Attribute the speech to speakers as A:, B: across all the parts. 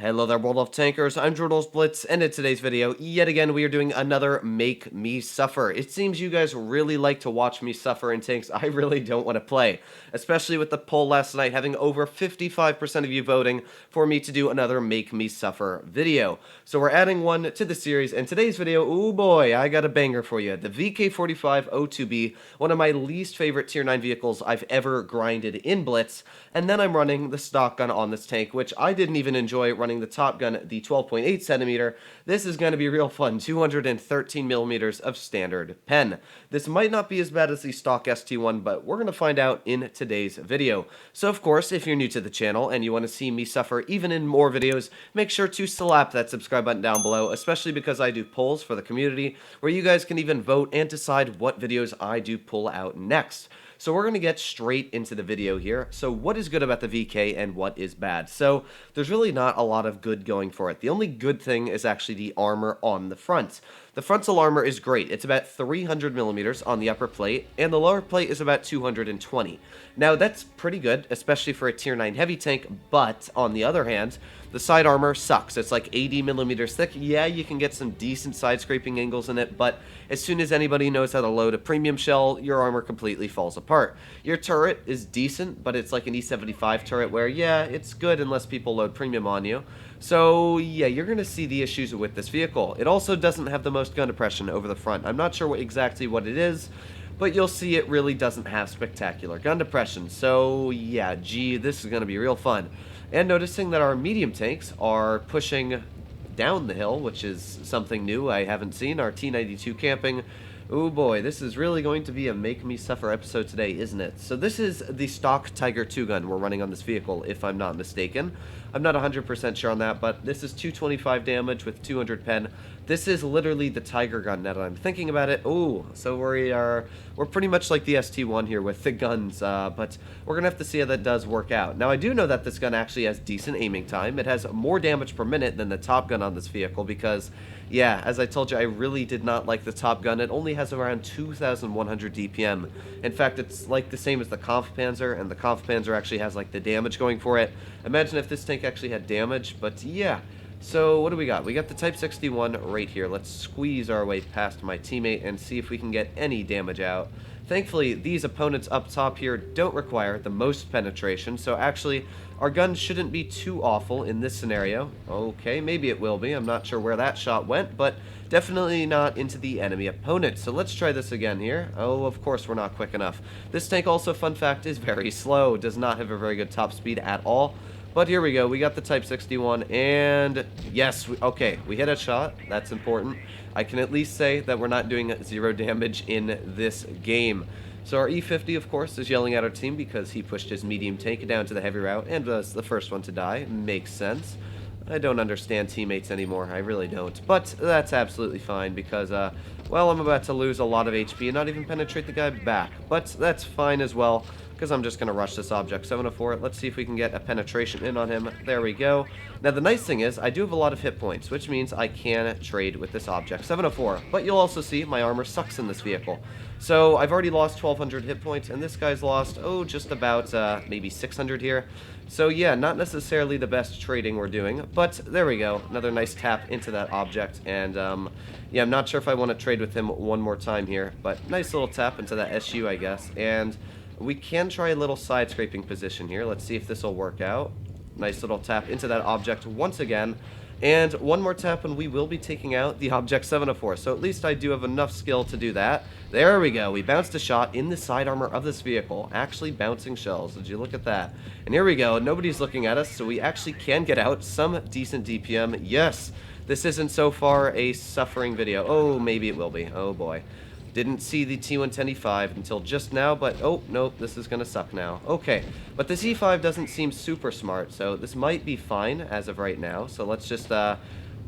A: Hello there, World of Tankers. I'm Jordan's Blitz, and in today's video, yet again, we are doing another Make Me Suffer. It seems you guys really like to watch me suffer in tanks I really don't want to play, especially with the poll last night having over 55% of you voting for me to do another Make Me Suffer video. So we're adding one to the series, and today's video, oh boy, I got a banger for you. The VK45 O2B, one of my least favorite Tier 9 vehicles I've ever grinded in Blitz, and then I'm running the stock gun on this tank, which I didn't even enjoy running the top gun, the 12.8 centimeter. This is going to be real fun. 213 millimeters of standard pen. This might not be as bad as the stock ST1, but we're going to find out in today's video. So of course, if you're new to the channel and you want to see me suffer even in more videos, make sure to slap that subscribe button down below, especially because I do polls for the community where you guys can even vote and decide what videos I do pull out next. So we're going to get straight into the video here. So what is good about the VK and what is bad? So there's really not a lot of good going for it. The only good thing is actually the armor on the front. The frontal armor is great. It's about 300 millimeters on the upper plate, and the lower plate is about 220. Now that's pretty good, especially for a tier 9 heavy tank, but on the other hand, the side armor sucks. It's like 80 millimeters thick. Yeah, you can get some decent side scraping angles in it, but as soon as anybody knows how to load a premium shell, your armor completely falls apart. Your turret is decent, but it's like an E75 turret where, yeah, it's good unless people load premium on you. So, yeah, you're going to see the issues with this vehicle. It also doesn't have the most gun depression over the front. I'm not sure exactly what it is, but you'll see it really doesn't have spectacular gun depression. So, yeah, gee, this is going to be real fun. And noticing that our medium tanks are pushing down the hill, which is something new I haven't seen. Our T92 camping. Oh boy, this is really going to be a Make Me Suffer episode today, isn't it? So this is the stock Tiger 2 gun we're running on this vehicle, if I'm not mistaken. I'm not 100% sure on that, but this is 225 damage with 200 pen. This is literally the Tiger gun now that I'm thinking about it. Oh, so we're pretty much like the ST1 here with the guns, but we're going to have to see how that does work out. Now, I do know that this gun actually has decent aiming time. It has more damage per minute than the top gun on this vehicle because, yeah, as I told you, I really did not like the top gun. It only has around 2,100 DPM. In fact, it's like the same as the Kampfpanzer, and the Kampfpanzer actually has like the damage going for it. Imagine if this tank actually had damage, but yeah. So what do we got? We got the Type 61 right here. Let's squeeze our way past my teammate and see if we can get any damage out. Thankfully, these opponents up top here don't require the most penetration, so actually, our gun shouldn't be too awful in this scenario. Okay, maybe it will be. I'm not sure where that shot went, but definitely not into the enemy opponent. So let's try this again here. Oh, of course, we're not quick enough. This tank also, fun fact, is very slow. Does not have a very good top speed at all. But here we go. We got the Type 61, and yes, okay, we hit a shot. That's important. I can at least say that we're not doing 0 damage in this game. So our E50, of course, is yelling at our team because he pushed his medium tank down to the heavy route and was the first one to die. Makes sense. I don't understand teammates anymore. I really don't. But that's absolutely fine because, well, I'm about to lose a lot of HP and not even penetrate the guy back. But that's fine as well because I'm just going to rush this object 704. Let's see if we can get a penetration in on him. There we go. Now, the nice thing is I do have a lot of hit points, which means I can trade with this object 704. But you'll also see my armor sucks in this vehicle. So I've already lost 1,200 hit points, and this guy's lost, oh, just about maybe 600 here. So yeah, not necessarily the best trading we're doing, but there we go. Another nice tap into that object, and yeah, I'm not sure if I want to trade with him one more time here, but nice little tap into that SU, I guess. And we can try a little side scraping position here. Let's see if this will work out. Nice little tap into that object once again. And one more tap and we will be taking out the object 704. So at least I do have enough skill to do that. There we go. We bounced a shot in the side armor of this vehicle. Actually bouncing shells. Did you look at that? And here we go. Nobody's looking at us, so we actually can get out some decent DPM. Yes, this isn't so far a suffering video. Oh, maybe it will be. Oh boy. Didn't see the T110E5 until just now, but oh, nope, this is going to suck now. Okay, but this E5 doesn't seem super smart, so this might be fine as of right now. So let's just,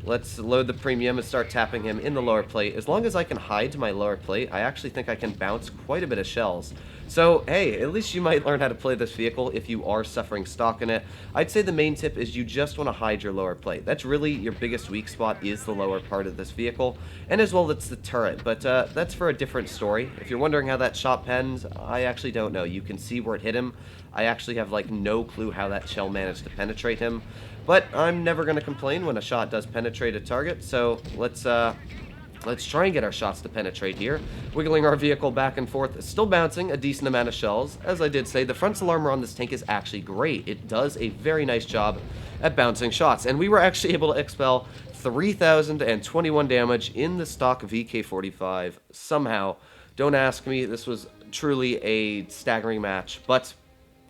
A: let's load the premium and start tapping him in the lower plate. As long as I can hide my lower plate, I actually think I can bounce quite a bit of shells. So, hey, at least you might learn how to play this vehicle if you are suffering stock in it. I'd say the main tip is you just want to hide your lower plate. That's really your biggest weak spot is the lower part of this vehicle. And as well, it's the turret. But that's for a different story. If you're wondering how that shot pens, I actually don't know. You can see where it hit him. I actually have, like, no clue how that shell managed to penetrate him. But I'm never going to complain when a shot does penetrate a target, so let's try and get our shots to penetrate here. Wiggling our vehicle back and forth, still bouncing a decent amount of shells. As I did say, the frontal armor on this tank is actually great. It does a very nice job at bouncing shots, and we were actually able to expel 3,021 damage in the stock VK-45 somehow. Don't ask me, this was truly a staggering match, but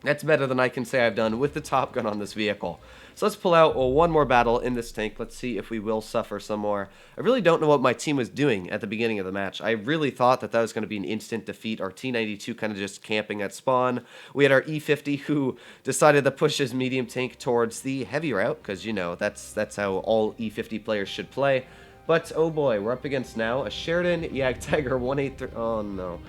A: that's better than I can say I've done with the top gun on this vehicle. So let's pull out one more battle in this tank. Let's see if we will suffer some more. I really don't know what my team was doing at the beginning of the match. I really thought that was going to be an instant defeat. Our T-92 kind of just camping at spawn. We had our E-50 who decided to push his medium tank towards the heavy route, because, you know, that's how all E-50 players should play. But, oh boy, we're up against now a Sheridan Jagdtiger 183. Oh, no.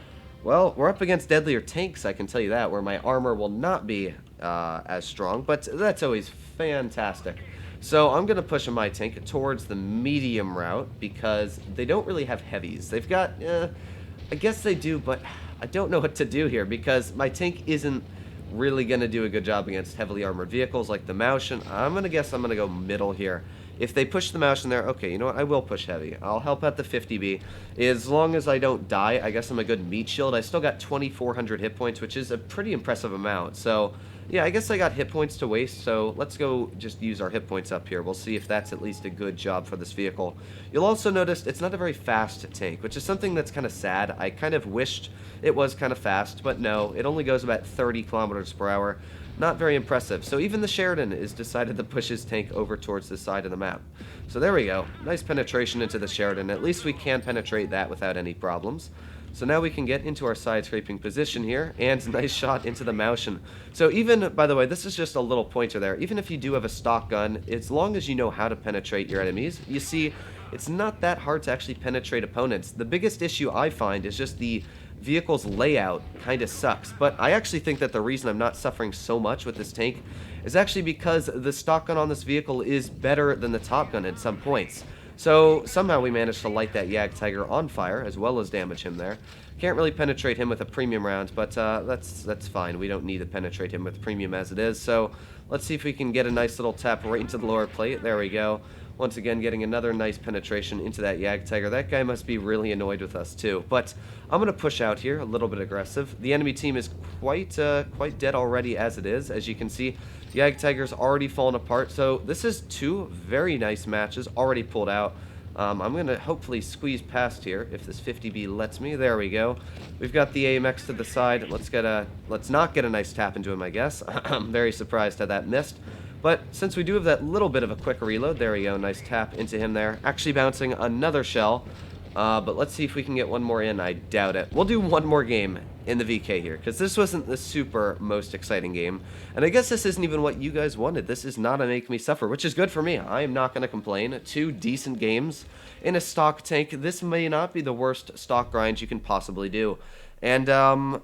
A: Well, we're up against deadlier tanks, I can tell you that, where my armor will not be as strong, but that's always fantastic. So I'm going to push my tank towards the medium route because they don't really have heavies. They've got, I guess they do, but I don't know what to do here because my tank isn't really going to do a good job against heavily armored vehicles like the Maushan. I'm going to guess I'm going to go middle here. If they push the Maushan there, okay, you know what, I will push heavy. I'll help out the 50B. As long as I don't die, I guess I'm a good meat shield. I still got 2,400 hit points, which is a pretty impressive amount. So, yeah, I guess I got hit points to waste, so let's go just use our hit points up here. We'll see if that's at least a good job for this vehicle. You'll also notice it's not a very fast tank, which is something that's kind of sad. I kind of wished it was kind of fast, but no, it only goes about 30 kilometers per hour. Not very impressive. So even the Sheridan is decided to push his tank over towards the side of the map. So there we go. Nice penetration into the Sheridan. At least we can penetrate that without any problems. So now we can get into our side scraping position here, and nice shot into the Maushan. So even, by the way, this is just a little pointer there. Even if you do have a stock gun, as long as you know how to penetrate your enemies, you see, it's not that hard to actually penetrate opponents. The biggest issue I find is just the vehicle's layout kind of sucks, but I actually think that the reason I'm not suffering so much with this tank is actually because the stock gun on this vehicle is better than the top gun at some points. So somehow we managed to light that Jagdtiger on fire as well as damage him there. Can't really penetrate him with a premium round, but that's fine. We don't need to penetrate him with premium as it is. So let's see if we can get a nice little tap right into the lower plate. There we go. Once again, getting another nice penetration into that Jagdtiger. That guy must be really annoyed with us too. But I'm going to push out here, a little bit aggressive. The enemy team is quite dead already as it is. As you can see, Jagdtiger's already fallen apart. So this is two very nice matches already pulled out. I'm going to hopefully squeeze past here if this 50B lets me. There we go. We've got the AMX to the side. Let's not get a nice tap into him, I guess. I'm very surprised how that missed. But since we do have that little bit of a quick reload, there we go, nice tap into him there. Actually bouncing another shell, but let's see if we can get one more in. I doubt it. We'll do one more game in the VK here, because this wasn't the super most exciting game. And I guess this isn't even what you guys wanted. This is not a Make Me Suffer, which is good for me. I am not going to complain. Two decent games in a stock tank. This may not be the worst stock grind you can possibly do. And,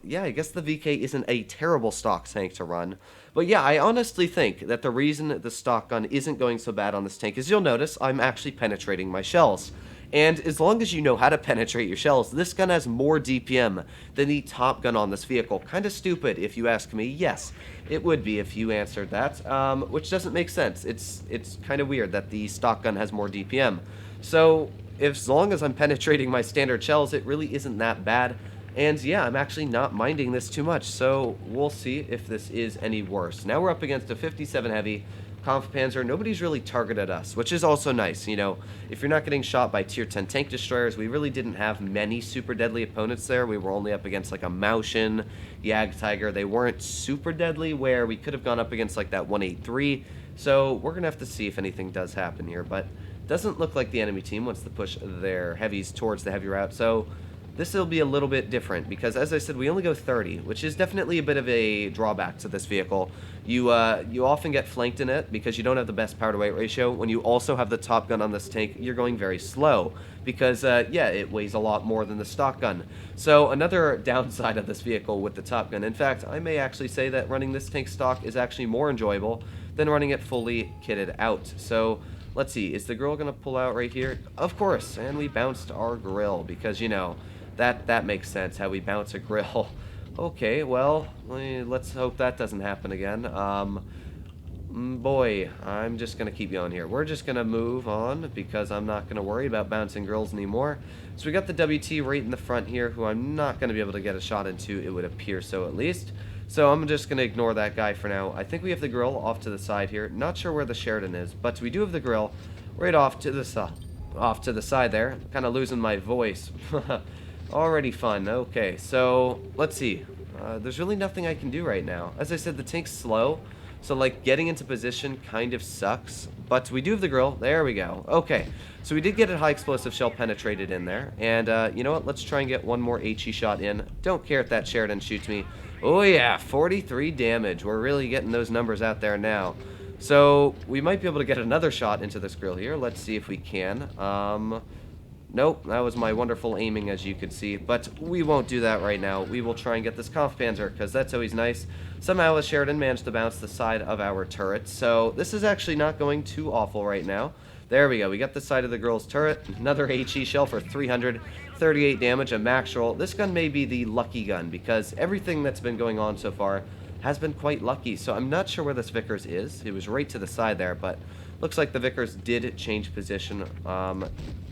A: yeah, I guess the VK isn't a terrible stock tank to run. But yeah, I honestly think that the reason the stock gun isn't going so bad on this tank is you'll notice I'm actually penetrating my shells. And as long as you know how to penetrate your shells, this gun has more DPM than the top gun on this vehicle. Kind of stupid if you ask me. Yes, it would be if you answered that, which doesn't make sense. It's kind of weird that the stock gun has more DPM. So as long as I'm penetrating my standard shells, it really isn't that bad. And yeah, I'm actually not minding this too much, so we'll see if this is any worse. Now we're up against a 57 heavy Kampfpanzer. Nobody's really targeted us, which is also nice. You know, if you're not getting shot by tier 10 tank destroyers, we really didn't have many super deadly opponents there. We were only up against like a Maushan, Jagdtiger. They weren't super deadly where we could have gone up against like that 183. So we're going to have to see if anything does happen here, but doesn't look like the enemy team wants to push their heavies towards the heavy route. So this will be a little bit different because, as I said, we only go 30, which is definitely a bit of a drawback to this vehicle. You often get flanked in it because you don't have the best power-to-weight ratio. When you also have the top gun on this tank, you're going very slow because, yeah, it weighs a lot more than the stock gun. So another downside of this vehicle with the top gun. In fact, I may actually say that running this tank stock is actually more enjoyable than running it fully kitted out. So let's see, is the girl going to pull out right here? Of course, and we bounced our grill because, you know, that makes sense, how we bounce a grill. Okay, well, let's hope that doesn't happen again. boy, I'm just going to keep going here. We're just going to move on because I'm not going to worry about bouncing girls anymore. So we got the WT right in the front here, who I'm not going to be able to get a shot into. It would appear so, at least. So I'm just going to ignore that guy for now. I think we have the grill off to the side here. Not sure where the Sheridan is, but we do have the grill right off to the side there. Kind of losing my voice. Already fun. Okay, so let's see. There's really nothing I can do right now. As I said, the tank's slow, so like getting into position kind of sucks. But we do have the grill. There we go. Okay, so we did get a high explosive shell penetrated in there. And you know what? Let's try and get one more HE shot in. Don't care if that Sheridan shoots me. Oh yeah, 43 damage. We're really getting those numbers out there now. So we might be able to get another shot into this grill here. Let's see if we can. Nope, that was my wonderful aiming, as you could see. But we won't do that right now. We will try and get this Kampfpanzer, because that's always nice. Somehow a Sheridan managed to bounce the side of our turret. So this is actually not going too awful right now. There we go. We got the side of the girl's turret. Another HE shell for 338 damage, a max roll. This gun may be the lucky gun, because everything that's been going on so far has been quite lucky. So I'm not sure where this Vickers is. It was right to the side there, but looks like the Vickers did change position.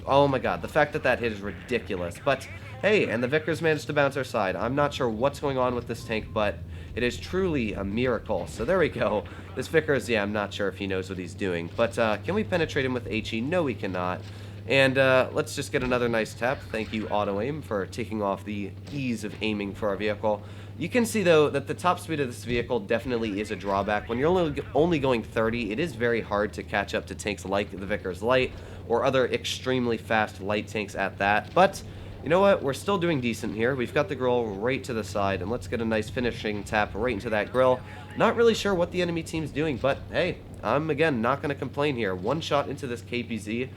A: Oh my god, the fact that that hit is ridiculous. But hey, and the Vickers managed to bounce our side. I'm not sure what's going on with this tank, but it is truly a miracle. So there we go. This Vickers, yeah, I'm not sure if he knows what he's doing. But can we penetrate him with HE? No, we cannot. And let's just get another nice tap. Thank you, Auto Aim, for taking off the ease of aiming for our vehicle. You can see, though, that the top speed of this vehicle definitely is a drawback. When you're only going 30, it is very hard to catch up to tanks like the Vickers Light or other extremely fast light tanks at that. But you know what? We're still doing decent here. We've got the grill right to the side, and let's get a nice finishing tap right into that grill. Not really sure what the enemy team's doing, but hey, I'm, again, not going to complain here. One shot into this KPZ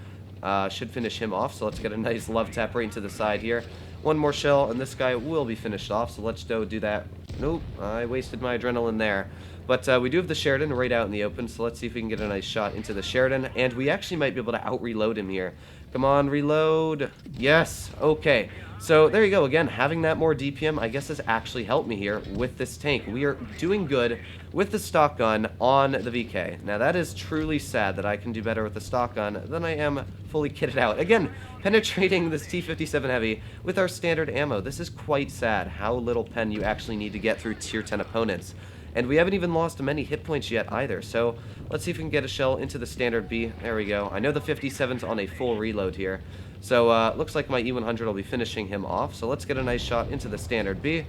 A: should finish him off, so let's get a nice love tap right into the side here. One more shell, and this guy will be finished off, so let's go do that. Nope, I wasted my adrenaline there. But we do have the Sheridan right out in the open, so let's see if we can get a nice shot into the Sheridan. And we actually might be able to out-reload him here. Come on, reload. Yes, okay. So there you go. Again, having that more DPM, I guess, has actually helped me here with this tank. We are doing good with the stock gun on the VK. Now, that is truly sad that I can do better with the stock gun than I am fully kitted out. Again, penetrating this T-57 Heavy with our standard ammo. This is quite sad how little pen you actually need to get through tier 10 opponents. And we haven't even lost many hit points yet either. So let's see if we can get a shell into the standard B. There we go. I know the 57's on a full reload here. So looks like my E100 will be finishing him off. So let's get a nice shot into the standard B.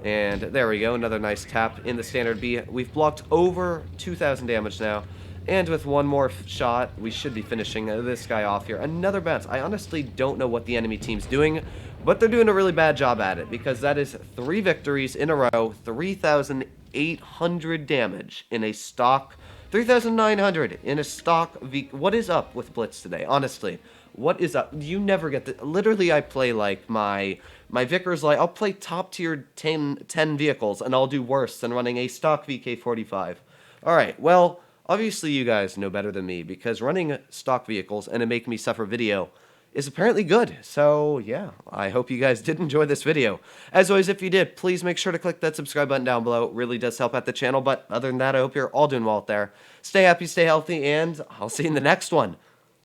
A: And there we go. Another nice tap in the standard B. We've blocked over 2,000 damage now. And with one more shot, we should be finishing this guy off here. Another bounce. I honestly don't know what the enemy team's doing, but they're doing a really bad job at it, because that is 3 victories in a row, 3,800 damage in a stock, 3,900 in a stock V. What is up with Blitz today? Honestly, what is up? You never get the... Literally, I play like my Vickers, like, I'll play top tier 10 vehicles, and I'll do worse than running a stock VK45. Alright, well, obviously you guys know better than me, because running stock vehicles and a Make Me Suffer video is apparently good. So yeah, I hope you guys did enjoy this video. As always, if you did, please make sure to click that subscribe button down below. It really does help out the channel. But other than that, I hope you're all doing well out there. Stay happy, stay healthy, and I'll see you in the next one.